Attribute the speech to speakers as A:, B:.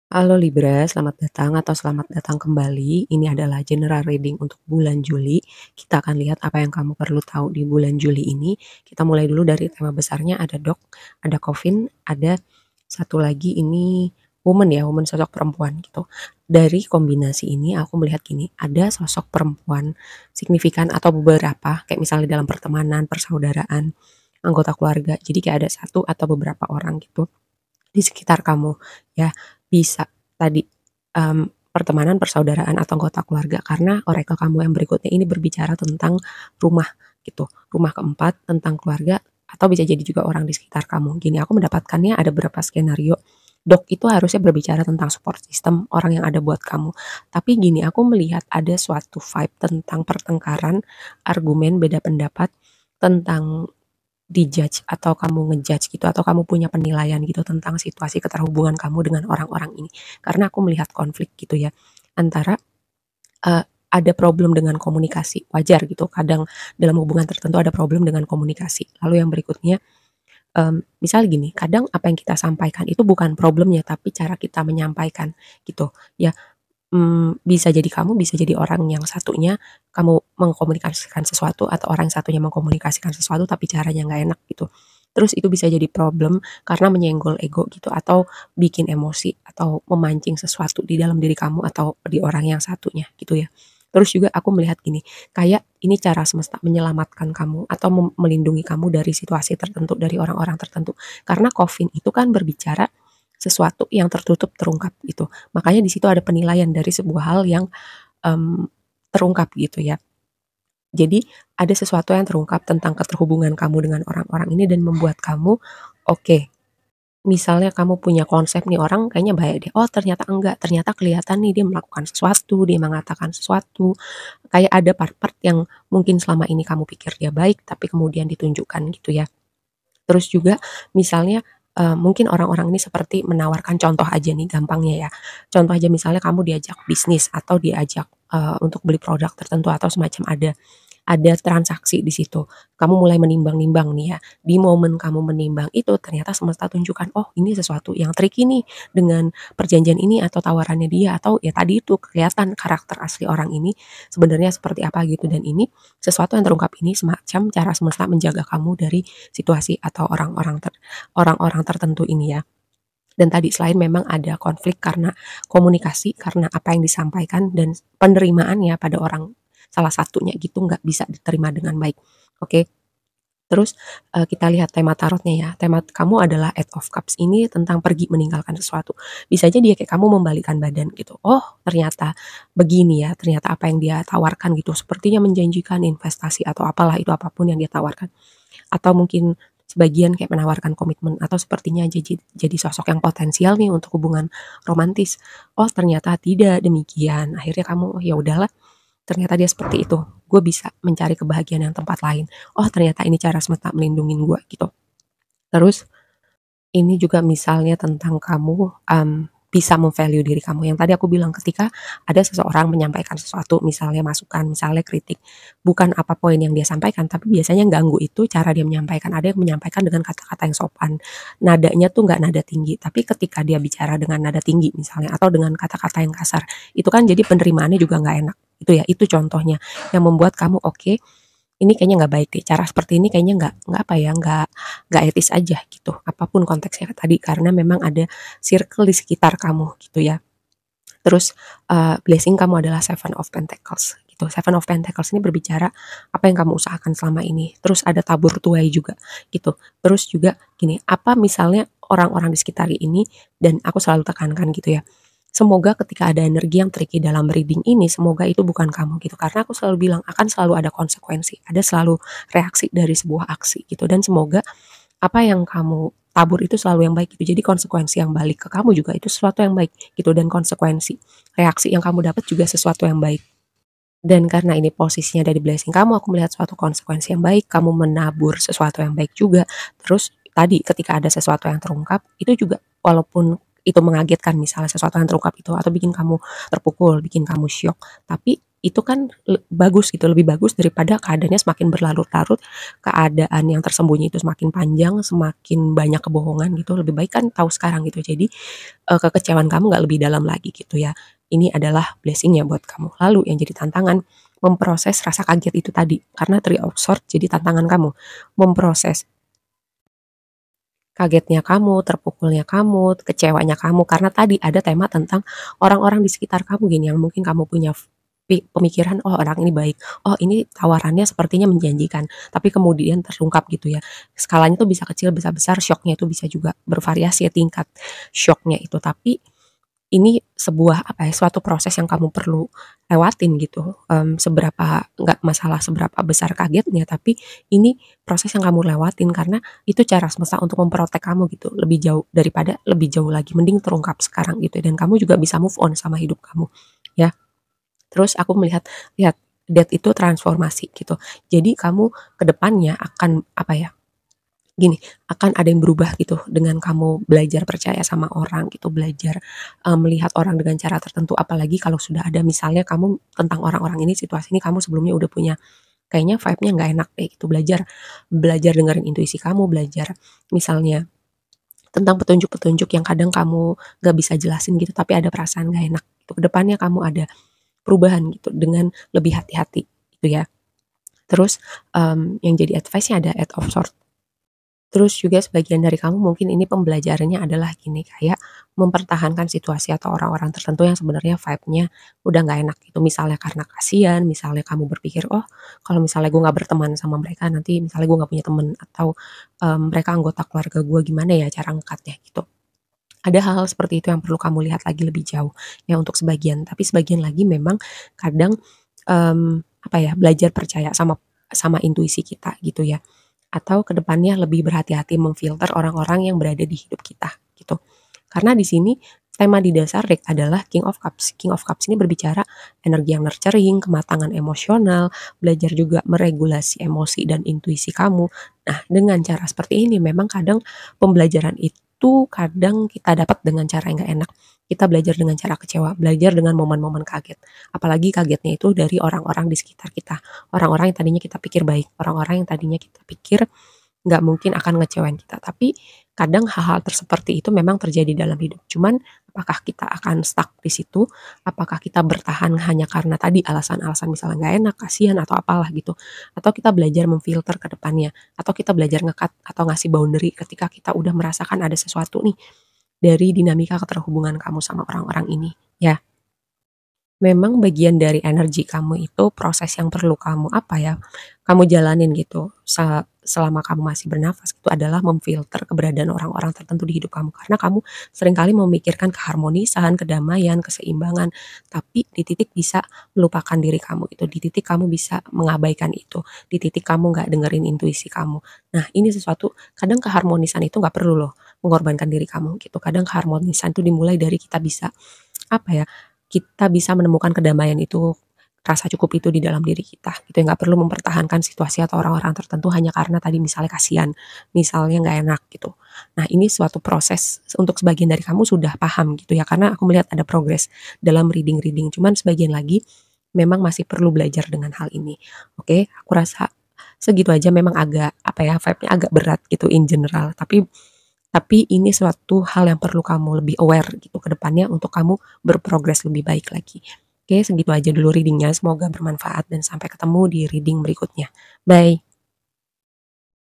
A: Halo Libra, selamat datang atau selamat datang kembali. Ini adalah general reading untuk bulan Juli. Kita akan lihat apa yang kamu perlu tahu di bulan Juli ini. Kita mulai dulu dari tema besarnya, ada dog, ada coffin, ada satu lagi ini woman ya, woman sosok perempuan gitu. Dari kombinasi ini aku melihat gini, ada sosok perempuan signifikan atau beberapa, kayak misalnya dalam pertemanan, persaudaraan, anggota keluarga. Jadi kayak ada satu atau beberapa orang gitu di sekitar kamu ya, bisa tadi, pertemanan, persaudaraan, atau anggota keluarga, karena orakel kamu yang berikutnya ini berbicara tentang rumah gitu, rumah keempat, tentang keluarga, atau bisa jadi juga orang di sekitar kamu. Gini, aku mendapatkannya ada beberapa skenario. Dok itu harusnya berbicara tentang support system, orang yang ada buat kamu. Tapi gini, aku melihat ada suatu vibe tentang pertengkaran, argumen, beda pendapat, tentang di-judge atau kamu nge-judge gitu atau kamu punya penilaian gitu tentang situasi keterhubungan kamu dengan orang-orang ini. Karena aku melihat konflik gitu ya, antara, ada problem dengan komunikasi, wajar gitu kadang dalam hubungan tertentu ada problem dengan komunikasi. Lalu yang berikutnya, misal gini, kadang apa yang kita sampaikan itu bukan problemnya tapi cara kita menyampaikan gitu ya. Bisa jadi kamu, bisa jadi orang yang satunya, kamu mengkomunikasikan sesuatu atau orang yang satunya mengkomunikasikan sesuatu tapi caranya nggak enak gitu. Terus itu bisa jadi problem karena menyenggol ego gitu atau bikin emosi atau memancing sesuatu di dalam diri kamu atau di orang yang satunya gitu ya. Terus juga aku melihat gini, kayak ini cara semesta menyelamatkan kamu atau melindungi kamu dari situasi tertentu, dari orang-orang tertentu. Karena Coffin itu kan berbicara sesuatu yang tertutup terungkap gitu. Makanya di situ ada penilaian dari sebuah hal yang, mmm, terungkap gitu ya. Jadi ada sesuatu yang terungkap tentang keterhubungan kamu dengan orang-orang ini dan membuat kamu, oke, misalnya kamu punya konsep nih orang kayaknya baik deh, oh ternyata enggak, ternyata kelihatan nih dia melakukan sesuatu, dia mengatakan sesuatu, kayak ada part-part yang mungkin selama ini kamu pikir dia baik tapi kemudian ditunjukkan gitu ya. Terus juga misalnya, mungkin orang-orang ini seperti menawarkan contoh aja nih gampangnya ya, contoh aja misalnya kamu diajak bisnis atau diajak, untuk beli produk tertentu atau semacam ada transaksi di situ. Kamu mulai menimbang-nimbang nih ya, di momen kamu menimbang itu ternyata semesta tunjukkan, oh ini sesuatu yang tricky nih dengan perjanjian ini atau tawarannya dia atau ya tadi itu kelihatan karakter asli orang ini sebenarnya seperti apa gitu dan ini sesuatu yang terungkap ini semacam cara semesta menjaga kamu dari situasi atau orang-orang tertentu ini ya. Dan tadi selain memang ada konflik karena komunikasi, karena apa yang disampaikan dan penerimaannya pada orang salah satunya gitu nggak bisa diterima dengan baik. Oke, terus, kita lihat tema tarotnya ya, tema kamu adalah Eight of Cups ini tentang pergi meninggalkan sesuatu. Bisa jadi ya kayak kamu membalikkan badan gitu, oh ternyata begini ya, ternyata apa yang dia tawarkan gitu sepertinya menjanjikan investasi atau apalah itu apapun yang dia tawarkan. Atau mungkin sebagian kayak menawarkan komitmen atau sepertinya jadi sosok yang potensial nih untuk hubungan romantis. Oh ternyata tidak demikian, akhirnya kamu, "Oh ya udahlah, ternyata dia seperti itu, gue bisa mencari kebahagiaan yang tempat lain. Oh ternyata ini cara semesta melindungin gue," gitu. Terus ini juga misalnya tentang kamu, bisa mem-value diri kamu, yang tadi aku bilang ketika ada seseorang menyampaikan sesuatu, misalnya masukan, misalnya kritik, bukan apa poin yang dia sampaikan, tapi biasanya ganggu itu cara dia menyampaikan. Ada yang menyampaikan dengan kata-kata yang sopan, nadanya tuh nggak nada tinggi, tapi ketika dia bicara dengan nada tinggi misalnya, atau dengan kata-kata yang kasar, itu kan jadi penerimaannya juga nggak enak. Itu ya, itu contohnya yang membuat kamu, oke, ini kayaknya nggak baik deh, cara seperti ini kayaknya nggak apa ya, nggak etis aja gitu, apapun konteksnya tadi, karena memang ada circle di sekitar kamu gitu ya. Terus, blessing kamu adalah Seven of Pentacles gitu, Seven of Pentacles ini berbicara apa yang kamu usahakan selama ini, terus ada tabur tuai juga gitu. Terus juga gini, apa misalnya orang-orang di sekitar ini dan aku selalu tekankan gitu ya, semoga ketika ada energi yang tricky dalam reading ini, semoga itu bukan kamu gitu. Karena aku selalu bilang akan selalu ada konsekuensi, ada selalu reaksi dari sebuah aksi gitu. Dan semoga apa yang kamu tabur itu selalu yang baik gitu. Jadi konsekuensi yang balik ke kamu juga itu sesuatu yang baik gitu dan konsekuensi reaksi yang kamu dapat juga sesuatu yang baik. Dan karena ini posisinya dari blessing kamu, aku melihat suatu konsekuensi yang baik, kamu menabur sesuatu yang baik juga. Terus tadi ketika ada sesuatu yang terungkap, itu juga walaupun itu mengagetkan misalnya sesuatu yang terungkap itu atau bikin kamu terpukul, bikin kamu syok, tapi itu kan bagus gitu, lebih bagus daripada keadaannya semakin berlarut-larut, keadaan yang tersembunyi itu semakin panjang, semakin banyak kebohongan gitu, lebih baik kan tahu sekarang gitu. Jadi, kekecewaan kamu nggak lebih dalam lagi gitu ya. Ini adalah blessing ya buat kamu. Lalu yang jadi tantangan, memproses rasa kaget itu tadi, karena three of swords jadi tantangan kamu. Memproses kagetnya kamu, terpukulnya kamu, kecewanya kamu, karena tadi ada tema tentang orang-orang di sekitar kamu gini, yang mungkin kamu punya pemikiran, "Oh orang ini baik, oh ini tawarannya sepertinya menjanjikan," tapi kemudian terungkap gitu ya. Skalanya tuh bisa kecil, bisa besar, syoknya itu bisa juga bervariasi ya tingkat syoknya itu, tapi ini sebuah apa ya, suatu proses yang kamu perlu lewatin gitu, seberapa nggak masalah seberapa besar kagetnya, tapi ini proses yang kamu lewatin karena itu cara semesta untuk memprotek kamu gitu, lebih jauh daripada lebih jauh lagi, mending terungkap sekarang gitu dan kamu juga bisa move on sama hidup kamu, ya. Terus aku melihat lihat death itu transformasi gitu. Jadi kamu ke depannya akan apa ya, gini, akan ada yang berubah gitu dengan kamu belajar percaya sama orang gitu, belajar, melihat orang dengan cara tertentu, apalagi kalau sudah ada misalnya kamu tentang orang-orang ini, situasi ini kamu sebelumnya udah punya kayaknya vibe-nya nggak enak deh gitu, belajar belajar dengerin intuisi kamu, belajar misalnya tentang petunjuk-petunjuk yang kadang kamu nggak bisa jelasin gitu, tapi ada perasaan nggak enak gitu, ke depannya kamu ada perubahan gitu dengan lebih hati-hati gitu ya. Terus, yang jadi advice-nya ada Eight of Swords. Terus juga sebagian dari kamu mungkin ini pembelajarannya adalah gini, kayak mempertahankan situasi atau orang-orang tertentu yang sebenarnya vibe-nya udah nggak enak gitu. Misalnya karena kasihan, misalnya kamu berpikir, "Oh, kalau misalnya gue nggak berteman sama mereka, nanti misalnya gue nggak punya temen," atau, "Mereka anggota keluarga gue, gimana ya cara ngekatnya?" Gitu. Ada hal-hal seperti itu yang perlu kamu lihat lagi lebih jauh, ya untuk sebagian. Tapi sebagian lagi memang kadang, apa ya, belajar percaya sama sama intuisi kita gitu ya. Atau kedepannya lebih berhati-hati memfilter orang-orang yang berada di hidup kita, gitu. Karena di sini tema di dasar deck adalah King of Cups. King of Cups ini berbicara energi yang nurturing, kematangan emosional, belajar juga meregulasi emosi dan intuisi kamu. Nah, dengan cara seperti ini memang kadang pembelajaran itu kadang kita dapat dengan cara yang nggak enak. Kita belajar dengan cara kecewa, belajar dengan momen-momen kaget. Apalagi kagetnya itu dari orang-orang di sekitar kita. Orang-orang yang tadinya kita pikir baik, orang-orang yang tadinya kita pikir nggak mungkin akan ngecewain kita, tapi kadang hal-hal seperti itu memang terjadi dalam hidup. Cuman apakah kita akan stuck di situ? Apakah kita bertahan hanya karena tadi alasan-alasan misalnya nggak enak, kasihan atau apalah gitu? Atau kita belajar memfilter ke depannya? Atau kita belajar ngekat atau ngasih boundary ketika kita udah merasakan ada sesuatu nih dari dinamika keterhubungan kamu sama orang-orang ini, ya? Memang bagian dari energi kamu itu proses yang perlu kamu, apa ya, kamu jalanin gitu selama kamu masih bernafas itu adalah memfilter keberadaan orang-orang tertentu di hidup kamu. Karena kamu seringkali memikirkan keharmonisan, kedamaian, keseimbangan, tapi di titik bisa melupakan diri kamu itu, di titik kamu bisa mengabaikan itu, di titik kamu nggak dengerin intuisi kamu. Nah, ini sesuatu kadang keharmonisan itu nggak perlu loh mengorbankan diri kamu gitu. Kadang keharmonisan itu dimulai dari kita bisa, apa ya, kita bisa menemukan kedamaian itu, rasa cukup itu di dalam diri kita, gitu ya, nggak perlu mempertahankan situasi atau orang-orang tertentu hanya karena tadi misalnya kasihan, misalnya nggak enak gitu. Nah, ini suatu proses untuk sebagian dari kamu sudah paham gitu ya, karena aku melihat ada progres dalam reading-reading, cuman sebagian lagi memang masih perlu belajar dengan hal ini. Oke, aku rasa segitu aja memang agak, apa ya, vibe-nya agak berat gitu in general, tapi ini suatu hal yang perlu kamu lebih aware gitu ke depannya untuk kamu berprogres lebih baik lagi. Oke, segitu aja dulu readingnya. Semoga bermanfaat dan sampai ketemu di reading berikutnya. Bye.